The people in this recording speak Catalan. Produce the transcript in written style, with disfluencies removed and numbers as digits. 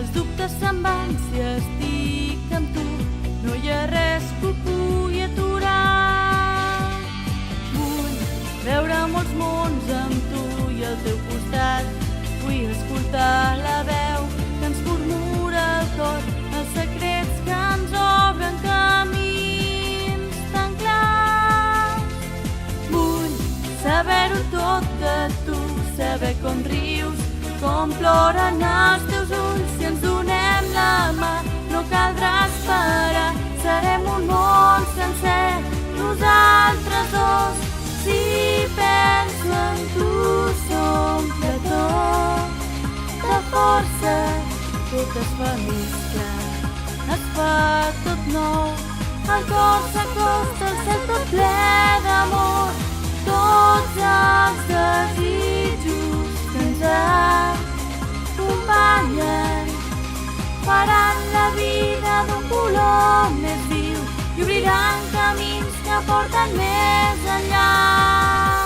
els dubtes se'n van si estic amb tu, no hi ha res que ho pugui aturar. Vull veure molts mons amb tu i al teu costat, vull escoltar la veu que ens murmura el cor, els secrets que ens obren camins tan clars. Vull saber-ho tot de tu, saber com rius, com ploren els teus ulls. Si ens donem la mà no caldrà esperar, serem un món sencer, nosaltres dos. Si penso en tu s'omple tot de força, tot es fa més clar, es fa tot nou, el cor s'acosta al cel tot ple d'amor, tots els desitjos que ens acompanyen faran la vida d'un color més viu i obriran camins que porten més enllà.